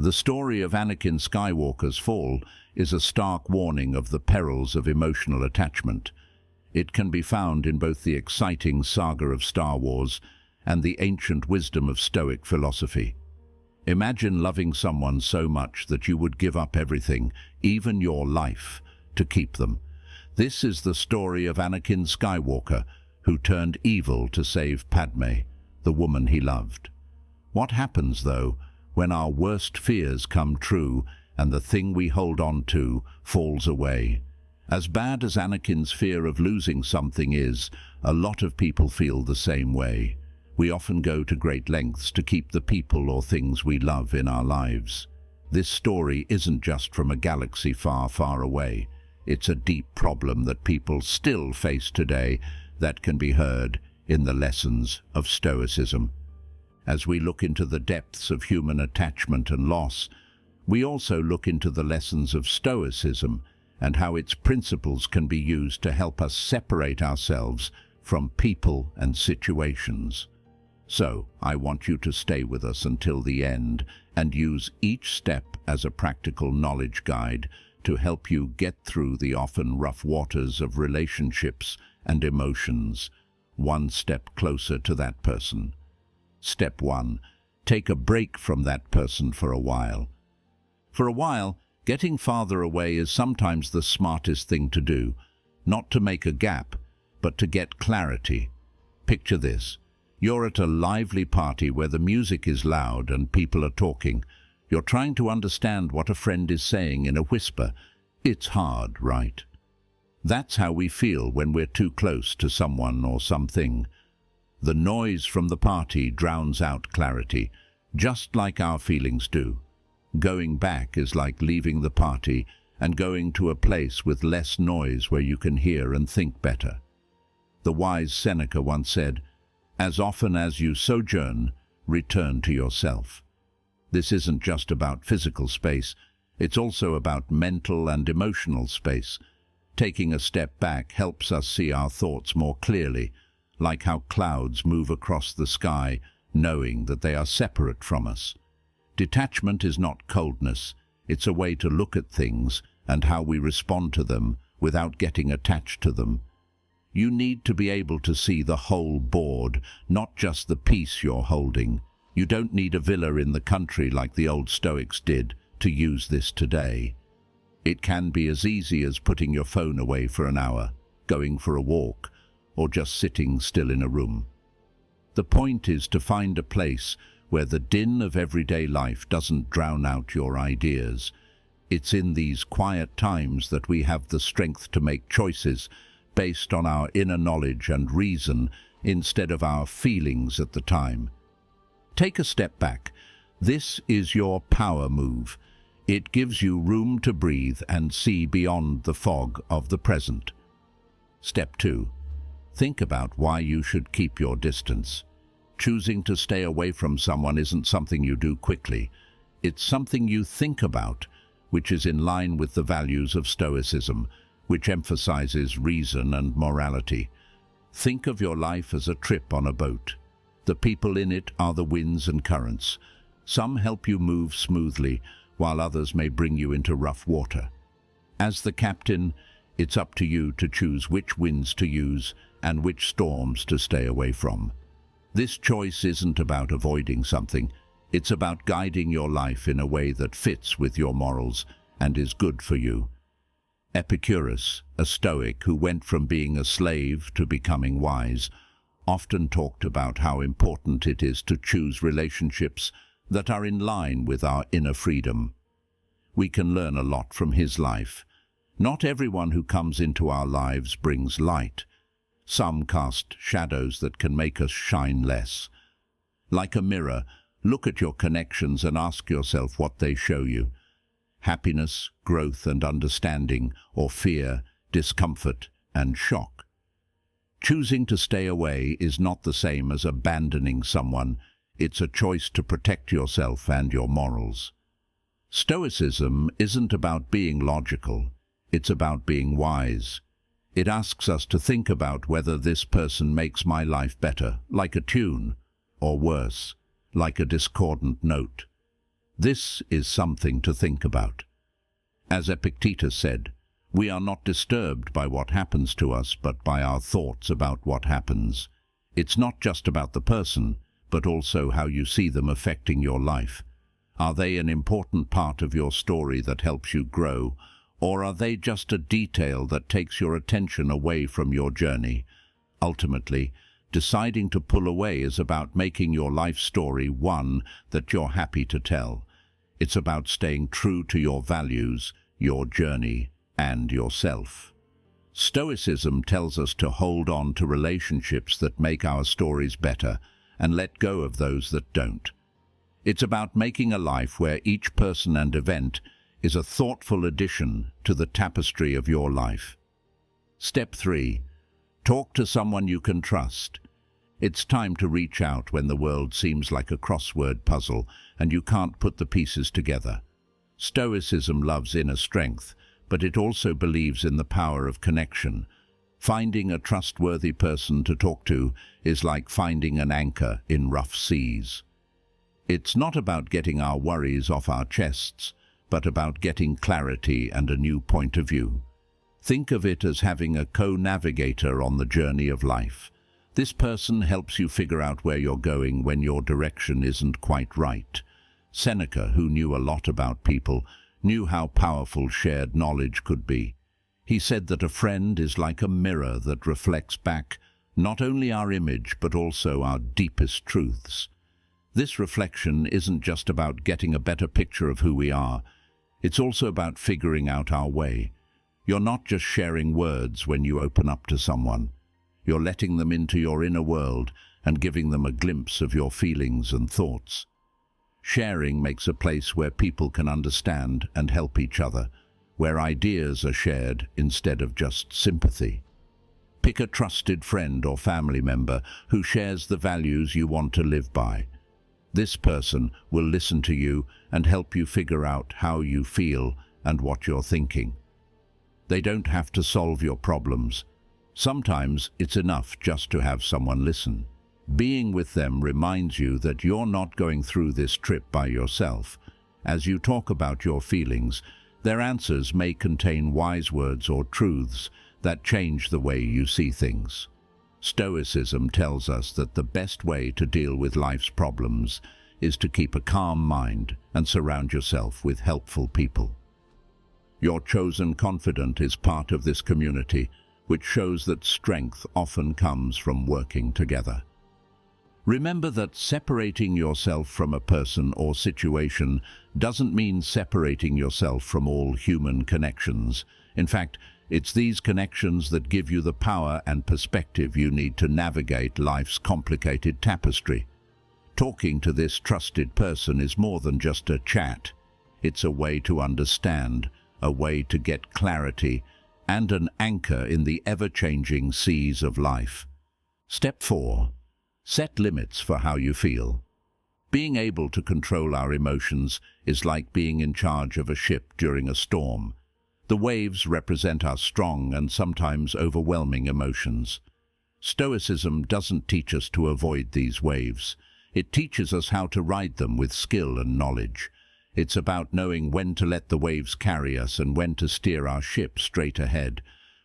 The story of Anakin Skywalker's fall is a stark warning of the perils of emotional attachment. It can be found in both the exciting Saga of Star Wars and the ancient wisdom of Stoic philosophy. Imagine loving someone so much that you would give up everything, even your life, to keep them. This is the story of Anakin Skywalker, who turned evil to save Padme, the woman he loved. What happens, though, when our worst fears come true and the thing we hold on to falls away? As bad as Anakin's fear of losing something is, a lot of people feel the same way. We often go to great lengths to keep the people or things we love in our lives. This story isn't just from a galaxy far, far away. It's a deep problem that people still face today that can be heard in the lessons of Stoicism. As we look into the depths of human attachment and loss, we also look into the lessons of Stoicism and how its principles can be used to help us separate ourselves from people and situations. So, I want you to stay with us until the end and use each step as a practical knowledge guide to help you get through the often rough waters of relationships and emotions, one step closer to that person. Step 1. Take a break from that person for a while. For a while, getting farther away is sometimes the smartest thing to do, not to make a gap, but to get clarity. Picture this. You're at a lively party where the music is loud and people are talking. You're trying to understand what a friend is saying in a whisper. It's hard, right? That's how we feel when we're too close to someone or something. The noise from the party drowns out clarity, just like our feelings do. Going back is like leaving the party and going to a place with less noise where you can hear and think better. The wise Seneca once said, "As often as you sojourn, return to yourself." This isn't just about physical space, it's also about mental and emotional space. Taking a step back helps us see our thoughts more clearly, like how clouds move across the sky, knowing that they are separate from us. Detachment is not coldness, it's a way to look at things and how we respond to them without getting attached to them. You need to be able to see the whole board, not just the piece you're holding. You don't need a villa in the country like the old Stoics did to use this today. It can be as easy as putting your phone away for an hour, going for a walk, or just sitting still in a room. The point is to find a place where the din of everyday life doesn't drown out your ideas. It's in these quiet times that we have the strength to make choices based on our inner knowledge and reason instead of our feelings at the time. Take a step back. This is your power move. It gives you room to breathe and see beyond the fog of the present. Step 2. Think about why you should keep your distance. Choosing to stay away from someone isn't something you do quickly. It's something you think about, which is in line with the values of Stoicism, which emphasizes reason and morality. Think of your life as a trip on a boat. The people in it are the winds and currents. Some help you move smoothly, while others may bring you into rough water. As the captain, it's up to you to choose which winds to use and which storms to stay away from. This choice isn't about avoiding something, it's about guiding your life in a way that fits with your morals and is good for you. Epicurus, a Stoic who went from being a slave to becoming wise, often talked about how important it is to choose relationships that are in line with our inner freedom. We can learn a lot from his life. Not everyone who comes into our lives brings light. Some cast shadows that can make us shine less. Like a mirror, look at your connections and ask yourself what they show you. Happiness, growth and understanding, or fear, discomfort and shock. Choosing to stay away is not the same as abandoning someone. It's a choice to protect yourself and your morals. Stoicism isn't about being logical. It's about being wise. It asks us to think about whether this person makes my life better, like a tune, or worse, like a discordant note. This is something to think about. As Epictetus said, we are not disturbed by what happens to us, but by our thoughts about what happens. It's not just about the person, but also how you see them affecting your life. Are they an important part of your story that helps you grow, or are they just a detail that takes your attention away from your journey? Ultimately, deciding to pull away is about making your life story one that you're happy to tell. It's about staying true to your values, your journey, and yourself. Stoicism tells us to hold on to relationships that make our stories better and let go of those that don't. It's about making a life where each person and event is a thoughtful addition to the tapestry of your life. Step 3. Talk to someone you can trust. It's time to reach out when the world seems like a crossword puzzle and you can't put the pieces together. Stoicism loves inner strength, but it also believes in the power of connection. Finding a trustworthy person to talk to is like finding an anchor in rough seas. It's not about getting our worries off our chests, but about getting clarity and a new point of view. Think of it as having a co-navigator on the journey of life. This person helps you figure out where you're going when your direction isn't quite right. Seneca, who knew a lot about people, knew how powerful shared knowledge could be. He said that a friend is like a mirror that reflects back not only our image but also our deepest truths. This reflection isn't just about getting a better picture of who we are. It's also about figuring out our way. You're not just sharing words when you open up to someone. You're letting them into your inner world and giving them a glimpse of your feelings and thoughts. Sharing makes a place where people can understand and help each other, where ideas are shared instead of just sympathy. Pick a trusted friend or family member who shares the values you want to live by. This person will listen to you and help you figure out how you feel and what you're thinking. They don't have to solve your problems. Sometimes it's enough just to have someone listen. Being with them reminds you that you're not going through this trip by yourself. As you talk about your feelings, their answers may contain wise words or truths that change the way you see things. Stoicism tells us that the best way to deal with life's problems is to keep a calm mind and surround yourself with helpful people. Your chosen confidant is part of this community, which shows that strength often comes from working together. Remember that separating yourself from a person or situation doesn't mean separating yourself from all human connections. In fact, it's these connections that give you the power and perspective you need to navigate life's complicated tapestry. Talking to this trusted person is more than just a chat. It's a way to understand, a way to get clarity, and an anchor in the ever-changing seas of life. Step 4. Set limits for how you feel. Being able to control our emotions is like being in charge of a ship during a storm. The waves represent our strong and sometimes overwhelming emotions. Stoicism doesn't teach us to avoid these waves. It teaches us how to ride them with skill and knowledge. It's about knowing when to let the waves carry us and when to steer our ship straight ahead.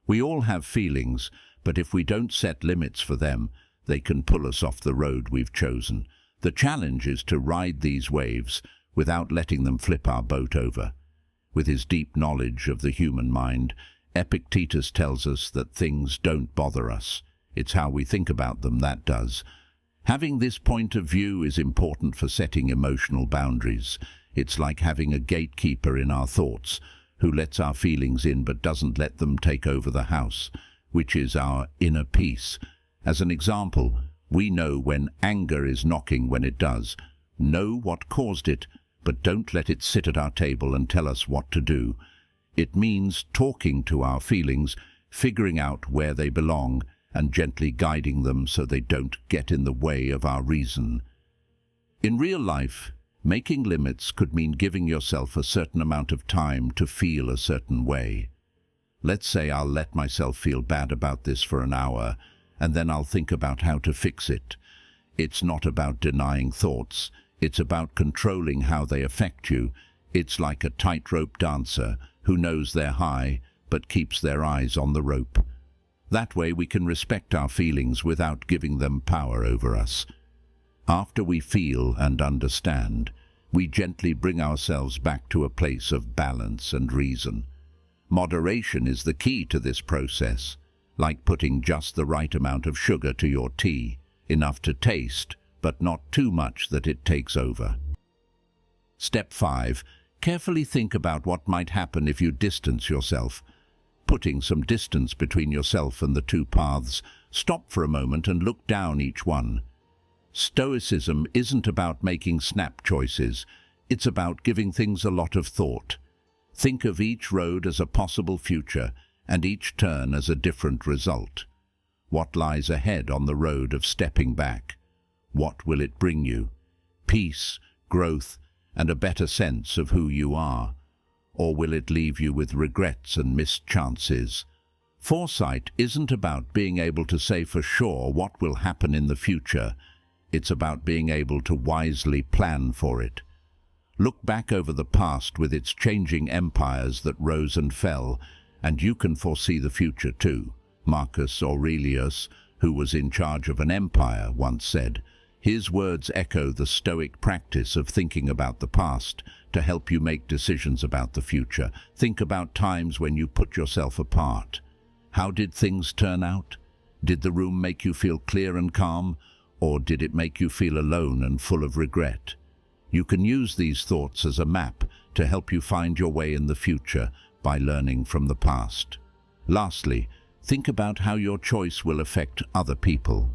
We all have feelings, but if we don't set limits for them, they can pull us off the road we've chosen. The challenge is to ride these waves without letting them flip our boat over. With his deep knowledge of the human mind, Epictetus tells us that things don't bother us. It's how we think about them that does. Having this point of view is important for setting emotional boundaries. It's like having a gatekeeper in our thoughts who lets our feelings in but doesn't let them take over the house, which is our inner peace. As an example, we know when anger is knocking when it does. Know what caused it, but don't let it sit at our table and tell us what to do. It means talking to our feelings, figuring out where they belong, and gently guiding them so they don't get in the way of our reason. In real life, making limits could mean giving yourself a certain amount of time to feel a certain way. Let's say I'll let myself feel bad about this for an hour, and then I'll think about how to fix it. It's not about denying thoughts. It's about controlling how they affect you. It's like a tightrope dancer who knows they're high but keeps their eyes on the rope. That way we can respect our feelings without giving them power over us. After we feel and understand, we gently bring ourselves back to a place of balance and reason. Moderation is the key to this process, like putting just the right amount of sugar to your tea, enough to taste, but not too much that it takes over. Step 5. Carefully think about what might happen if you distance yourself. Putting some distance between yourself and the two paths, stop for a moment and look down each one. Stoicism isn't about making snap choices, it's about giving things a lot of thought. Think of each road as a possible future and each turn as a different result. What lies ahead on the road of stepping back? What will it bring you? Peace, growth, and a better sense of who you are? Or will it leave you with regrets and missed chances? Foresight isn't about being able to say for sure what will happen in the future. It's about being able to wisely plan for it. Look back over the past with its changing empires that rose and fell, and you can foresee the future too. Marcus Aurelius, who was in charge of an empire, once said, his words echo the Stoic practice of thinking about the past to help you make decisions about the future. Think about times when you put yourself apart. How did things turn out? Did the room make you feel clear and calm, or did it make you feel alone and full of regret? You can use these thoughts as a map to help you find your way in the future by learning from the past. Lastly, think about how your choice will affect other people.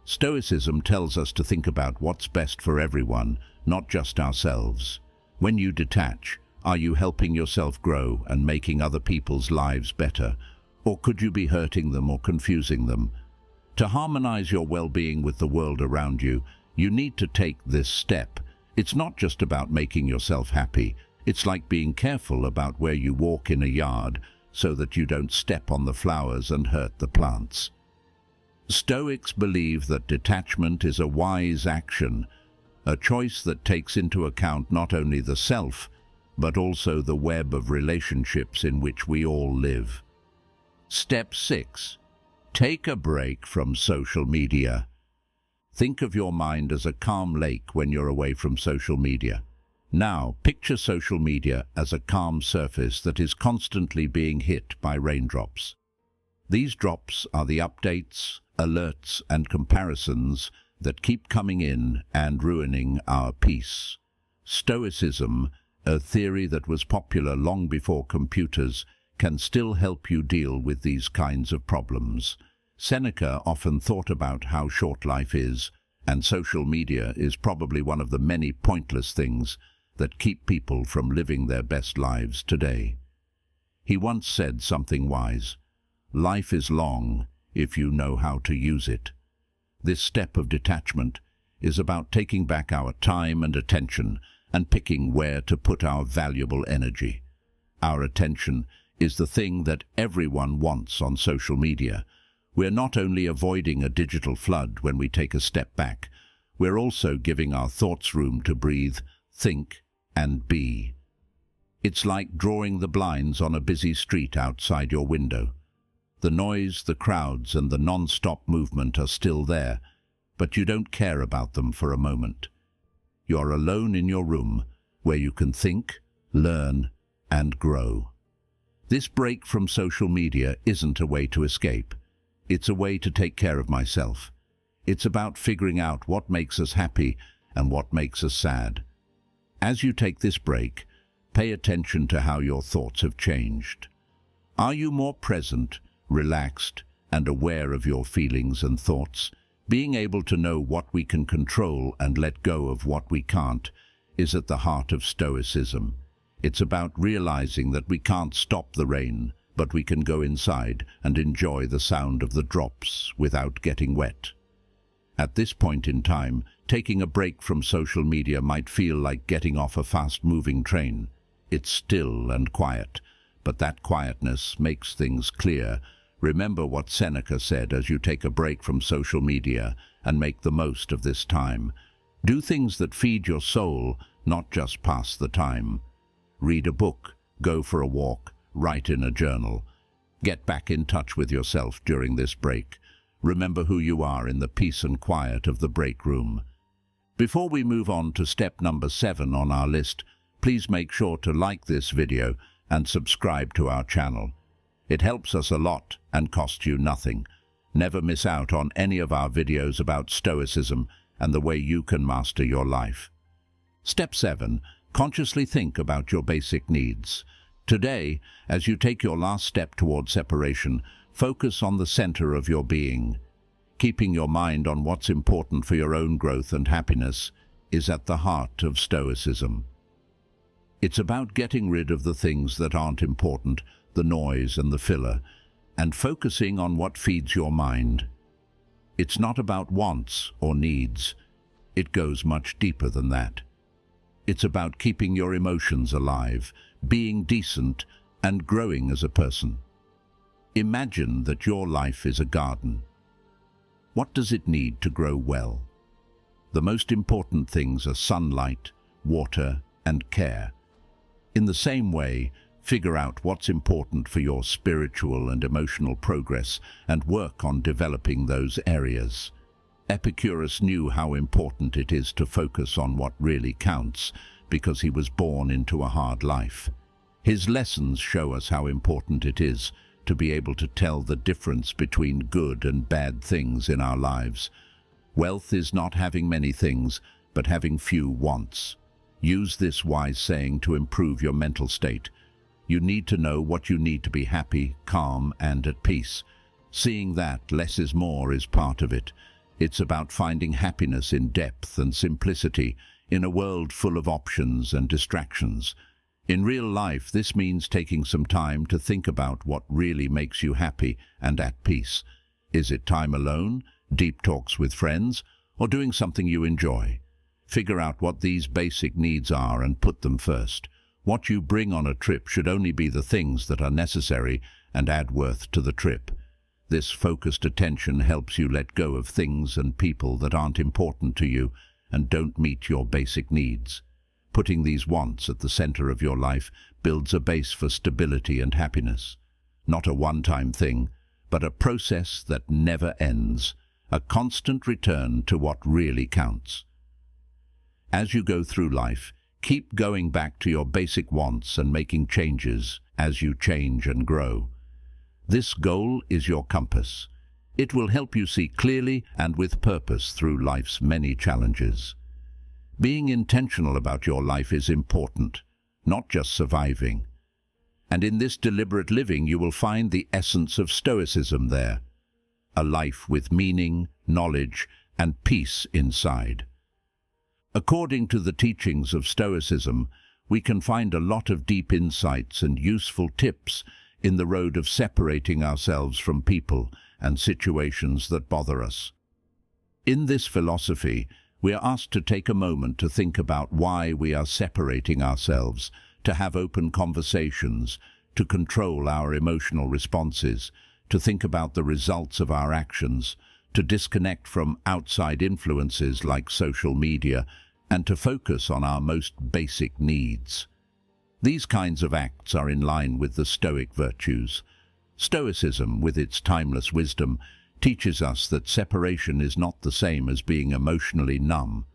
Stoicism tells us to think about what's best for everyone, not just ourselves. When you detach, are you helping yourself grow and making other people's lives better? Or could you be hurting them or confusing them? To harmonize your well-being with the world around you, you need to take this step. It's not just about making yourself happy. It's like being careful about where you walk in a yard so that you don't step on the flowers and hurt the plants. Stoics believe that detachment is a wise action, a choice that takes into account not only the self, but also the web of relationships in which we all live. Step 6. Take a break from social media. Think of your mind as a calm lake when you're away from social media. Now, picture social media as a calm surface that is constantly being hit by raindrops. These drops are the updates, alerts, and comparisons that keep coming in and ruining our peace. Stoicism, a theory that was popular long before computers, can still help you deal with these kinds of problems. Seneca often thought about how short life is, and social media is probably one of the many pointless things that keep people from living their best lives today. He once said something wise: "Life is long if you know how to use it." This step of detachment is about taking back our time and attention and picking where to put our valuable energy. Our attention is the thing that everyone wants on social media. We're not only avoiding a digital flood when we take a step back, we're also giving our thoughts room to breathe, think, and be. It's like drawing the blinds on a busy street outside your window. The noise, the crowds, and the non-stop movement are still there, but you don't care about them for a moment. You're alone in your room, where you can think, learn, and grow. This break from social media isn't a way to escape. It's a way to take care of myself. It's about figuring out what makes us happy and what makes us sad. As you take this break, pay attention to how your thoughts have changed. Are you more present, relaxed, and aware of your feelings and thoughts? Being able to know what we can control and let go of what we can't is at the heart of Stoicism. It's about realizing that we can't stop the rain, but we can go inside and enjoy the sound of the drops without getting wet. At this point in time, taking a break from social media might feel like getting off a fast-moving train. It's still and quiet, but that quietness makes things clear. Remember what Seneca said as you take a break from social media and make the most of this time. Do things that feed your soul, not just pass the time. Read a book, go for a walk, write in a journal. Get back in touch with yourself during this break. Remember who you are in the peace and quiet of the break room. Before we move on to step number 7 on our list, please make sure to like this video and subscribe to our channel. It helps us a lot and costs you nothing. Never miss out on any of our videos about Stoicism and the way you can master your life. Step 7. Consciously think about your basic needs. Today, as you take your last step toward separation, focus on the center of your being. Keeping your mind on what's important for your own growth and happiness is at the heart of Stoicism. It's about getting rid of the things that aren't important, the noise and the filler, and focusing on what feeds your mind. It's not about wants or needs. It goes much deeper than that. It's about keeping your emotions alive, being decent, and growing as a person. Imagine that your life is a garden. What does it need to grow well? The most important things are sunlight, water, and care. In the same way, figure out what's important for your spiritual and emotional progress and work on developing those areas. Epicurus knew how important it is to focus on what really counts because he was born into a hard life. His lessons show us how important it is to be able to tell the difference between good and bad things in our lives. Wealth is not having many things, but having few wants. Use this wise saying to improve your mental state. You need to know what you need to be happy, calm, and at peace. Seeing that less is more is part of it. It's about finding happiness in depth and simplicity in a world full of options and distractions. In real life, this means taking some time to think about what really makes you happy and at peace. Is it time alone, deep talks with friends, or doing something you enjoy? Figure out what these basic needs are and put them first. What you bring on a trip should only be the things that are necessary and add worth to the trip. This focused attention helps you let go of things and people that aren't important to you and don't meet your basic needs. Putting these wants at the center of your life builds a base for stability and happiness. Not a one-time thing, but a process that never ends, a constant return to what really counts. As you go through life, keep going back to your basic wants and making changes as you change and grow. This goal is your compass. It will help you see clearly and with purpose through life's many challenges. Being intentional about your life is important, not just surviving. And in this deliberate living, you will find the essence of Stoicism there. A life with meaning, knowledge, and peace inside. According to the teachings of Stoicism, we can find a lot of deep insights and useful tips in the road of separating ourselves from people and situations that bother us. In this philosophy, we are asked to take a moment to think about why we are separating ourselves, to have open conversations, to control our emotional responses, to think about the results of our actions, to disconnect from outside influences like social media, and to focus on our most basic needs. These kinds of acts are in line with the Stoic virtues. Stoicism, with its timeless wisdom, teaches us that separation is not the same as being emotionally numb.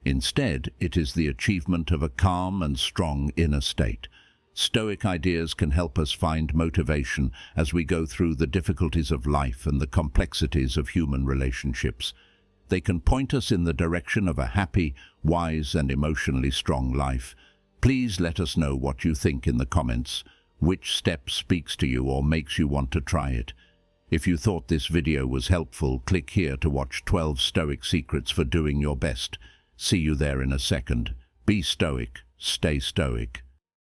Instead, it is the achievement of a calm and strong inner state. Stoic ideas can help us find motivation as we go through the difficulties of life and the complexities of human relationships. They can point us in the direction of a happy, wise, and emotionally strong life. Please let us know what you think in the comments. Which step speaks to you or makes you want to try it? If you thought this video was helpful, click here to watch 12 Stoic secrets for doing your best. See you there in a second. Be stoic, stay stoic.